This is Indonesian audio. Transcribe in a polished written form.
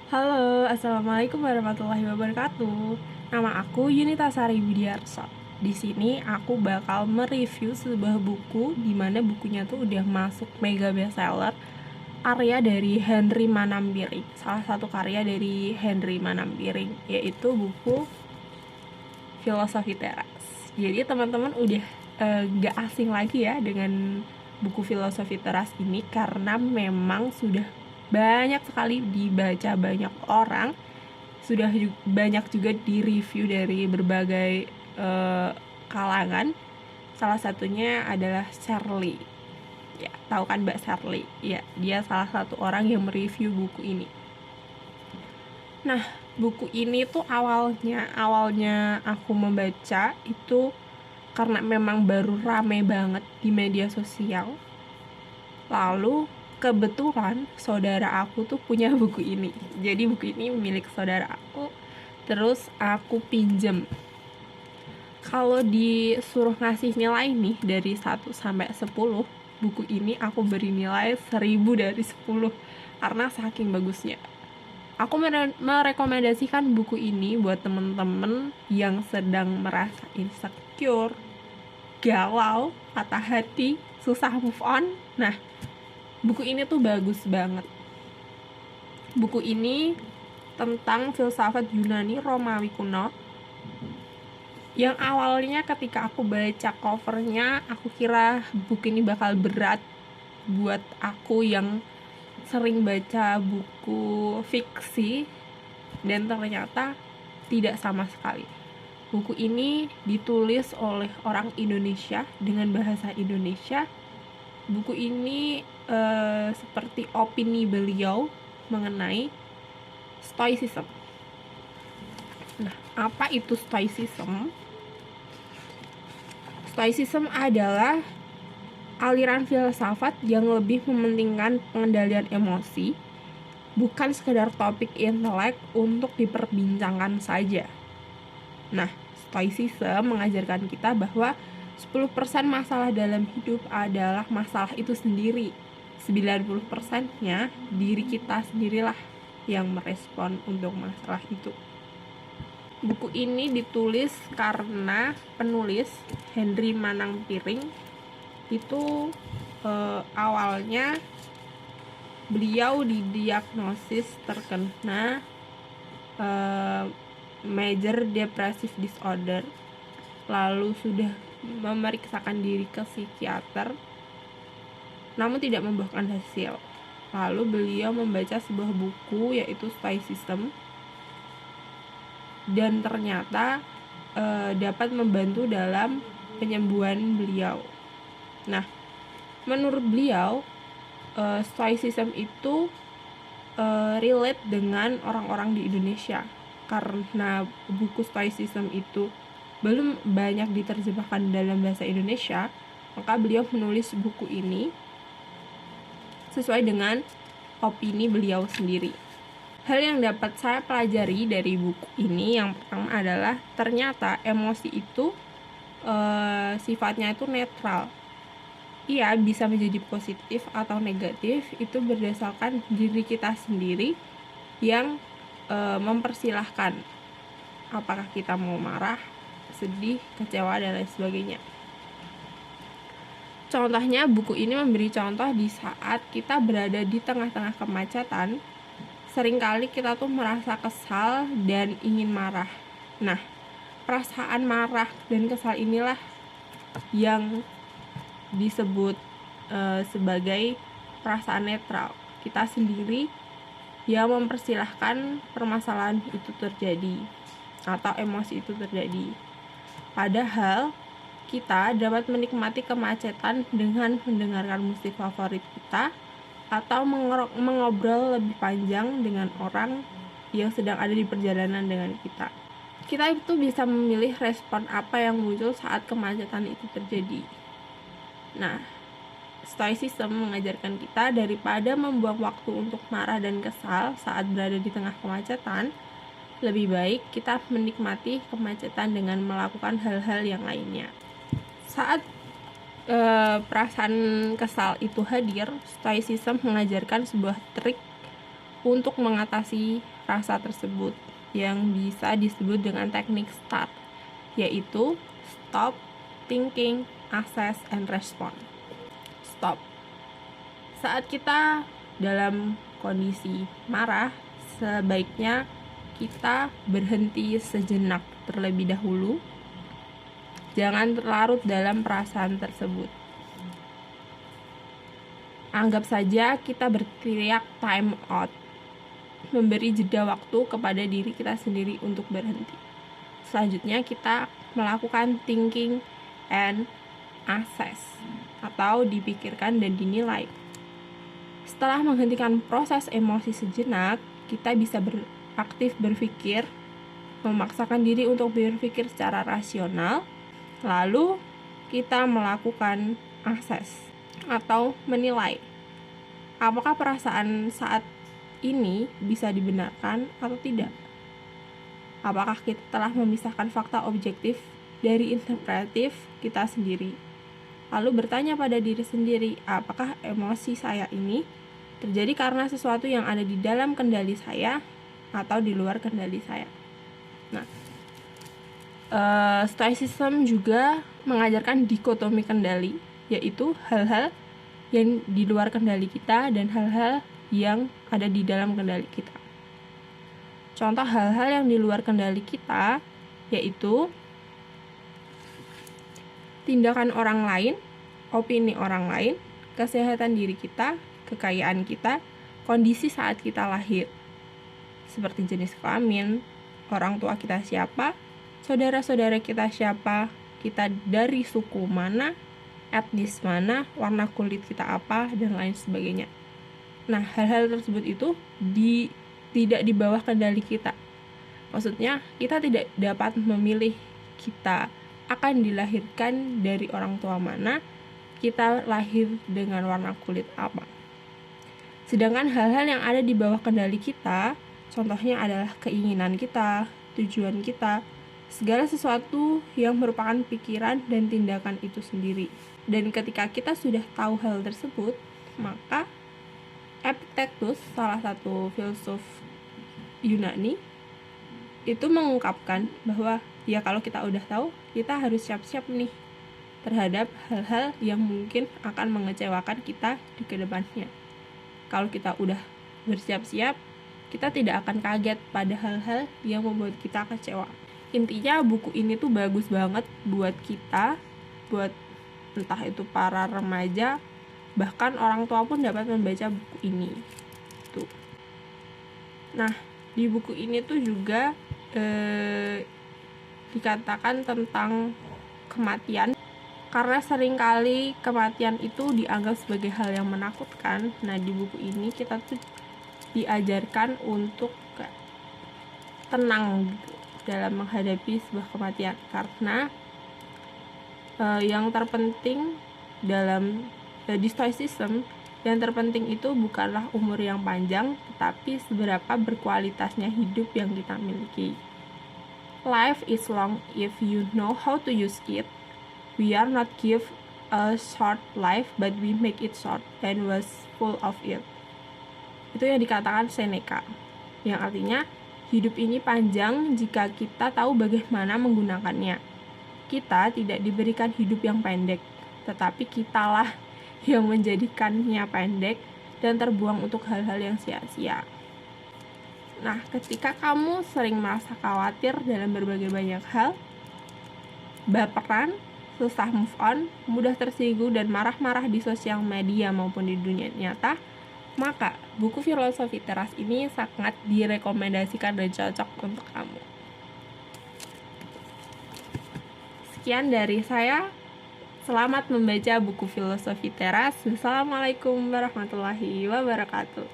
Halo, Assalamualaikum warahmatullahi wabarakatuh. Nama aku Yunita Sari Widiarso. Di sini aku bakal mereview sebuah buku di mana bukunya tuh udah masuk mega bestseller, karya dari Henry Manampiring. Salah satu karya dari Henry Manampiring yaitu buku Filosofi Teras. Jadi teman-teman udah gak asing lagi ya dengan buku Filosofi Teras ini karena memang sudah banyak sekali dibaca banyak orang, sudah banyak juga di review dari berbagai kalangan. Salah satunya adalah Shirley. Ya, tahu kan Mbak Shirley? Ya, dia salah satu orang yang mereview buku ini. Nah, buku ini tuh awalnya aku membaca itu karena memang baru rame banget di media sosial. Lalu kebetulan saudara aku tuh punya buku ini. Jadi buku ini milik saudara aku. Terus aku pinjem. Kalau disuruh ngasih nilai nih dari 1 sampai 10, buku ini aku beri nilai 1000 dari 10 karena saking bagusnya. Aku merekomendasikan buku ini buat temen-temen yang sedang merasa insecure, galau, patah hati, susah move on. Nah, buku ini tuh bagus banget. Buku ini tentang filsafat Yunani Romawi kuno, yang awalnya ketika aku baca covernya aku kira buku ini bakal berat buat aku yang sering baca buku fiksi, dan ternyata tidak sama sekali. Buku ini ditulis oleh orang Indonesia dengan bahasa Indonesia. Buku ini seperti opini beliau mengenai Stoicism. Nah, apa itu Stoicism? Stoicism adalah aliran filsafat yang lebih mementingkan pengendalian emosi, bukan sekedar topik intelek untuk diperbincangkan saja. Nah, Stoicism mengajarkan kita bahwa 10% masalah dalam hidup adalah masalah itu sendiri. 90%-nya diri kita sendirilah yang merespon untuk masalah itu. Buku ini ditulis karena penulis Henry Manampiring itu awalnya beliau didiagnosis terkena major depressive disorder, lalu sudah memeriksakan diri ke psikiater namun tidak membuahkan hasil. Lalu beliau membaca sebuah buku yaitu Stoicism, dan ternyata dapat membantu dalam penyembuhan beliau. Nah, menurut beliau Stoicism itu relate dengan orang-orang di Indonesia karena buku Stoicism itu belum banyak diterjemahkan dalam bahasa Indonesia, maka beliau menulis buku ini sesuai dengan opini beliau sendiri. Hal yang dapat saya pelajari dari buku ini yang pertama adalah ternyata emosi itu sifatnya itu netral. Ia bisa menjadi positif atau negatif, itu berdasarkan diri kita sendiri yang mempersilahkan apakah kita mau marah, sedih, kecewa, dan lain sebagainya. Contohnya, buku ini memberi contoh di saat kita berada di tengah-tengah kemacetan, seringkali kita tuh merasa kesal dan ingin marah. Nah, perasaan marah dan kesal inilah yang disebut sebagai perasaan netral. Kita sendiri yang mempersilahkan permasalahan itu terjadi atau emosi itu terjadi. Padahal kita dapat menikmati kemacetan dengan mendengarkan musik favorit kita atau mengobrol lebih panjang dengan orang yang sedang ada di perjalanan dengan kita. Kita itu bisa memilih respon apa yang muncul saat kemacetan itu terjadi. Nah, Stoicism mengajarkan kita daripada membuang waktu untuk marah dan kesal saat berada di tengah kemacetan, lebih baik kita menikmati kemacetan dengan melakukan hal-hal yang lainnya. Saat perasaan kesal itu hadir, Stoicism mengajarkan sebuah trik untuk mengatasi rasa tersebut yang bisa disebut dengan teknik STAR, yaitu Stop, Thinking, Assess, and Respond. Stop. Saat kita dalam kondisi marah, sebaiknya kita berhenti sejenak terlebih dahulu. Jangan terlarut dalam perasaan tersebut. Anggap saja kita berteriak time out, memberi jeda waktu kepada diri kita sendiri untuk berhenti. Selanjutnya kita melakukan thinking and assess, atau dipikirkan dan dinilai. Setelah menghentikan proses emosi sejenak, kita bisa aktif berpikir, memaksakan diri untuk berpikir secara rasional, lalu kita melakukan assess atau menilai apakah perasaan saat ini bisa dibenarkan atau tidak. Apakah kita telah memisahkan fakta objektif dari interpretatif kita sendiri. Lalu bertanya pada diri sendiri, apakah emosi saya ini terjadi karena sesuatu yang ada di dalam kendali saya atau di luar kendali saya. Nah, Stoicism juga mengajarkan dikotomi kendali, yaitu hal-hal yang di luar kendali kita dan hal-hal yang ada di dalam kendali kita. Contoh hal-hal yang di luar kendali kita yaitu tindakan orang lain, opini orang lain, kesehatan diri kita, kekayaan kita, kondisi saat kita lahir, seperti jenis kelamin, orang tua kita siapa, saudara-saudara kita siapa, kita dari suku mana, etnis mana, warna kulit kita apa, dan lain sebagainya. Nah, hal-hal tersebut itu tidak di bawah kendali kita. Maksudnya, kita tidak dapat memilih kita akan dilahirkan dari orang tua mana, kita lahir dengan warna kulit apa. Sedangkan hal-hal yang ada di bawah kendali kita, contohnya adalah keinginan kita, tujuan kita, segala sesuatu yang merupakan pikiran dan tindakan itu sendiri. Dan ketika kita sudah tahu hal tersebut, maka Epictetus, salah satu filsuf Yunani, itu mengungkapkan bahwa ya kalau kita udah tahu, kita harus siap-siap nih terhadap hal-hal yang mungkin akan mengecewakan kita di kedepannya. Kalau kita udah bersiap-siap, kita tidak akan kaget pada hal-hal yang membuat kita kecewa. Intinya buku ini tuh bagus banget buat kita, buat entah itu para remaja, bahkan orang tua pun dapat membaca buku ini. Tuh. Nah, di buku ini tuh juga dikatakan tentang kematian, karena seringkali kematian itu dianggap sebagai hal yang menakutkan. Nah, di buku ini kita tuh diajarkan untuk tenang gitu dalam menghadapi sebuah kematian, karena yang terpenting dalam di Stoicism, yang terpenting itu bukanlah umur yang panjang, tetapi seberapa berkualitasnya hidup yang kita miliki. Life is long if you know how to use it. We are not give a short life, but we make it short and was full of it. Itu yang dikatakan Seneca, yang artinya hidup ini panjang jika kita tahu bagaimana menggunakannya. Kita tidak diberikan hidup yang pendek, tetapi kitalah yang menjadikannya pendek dan terbuang untuk hal-hal yang sia-sia. Nah, ketika kamu sering merasa khawatir dalam berbagai banyak hal, baperan, susah move on, mudah tersinggung dan marah-marah di sosial media maupun di dunia nyata, maka buku Filosofi Teras ini sangat direkomendasikan dan cocok untuk kamu. Sekian dari saya. Selamat membaca buku Filosofi Teras. Wassalamualaikum warahmatullahi wabarakatuh.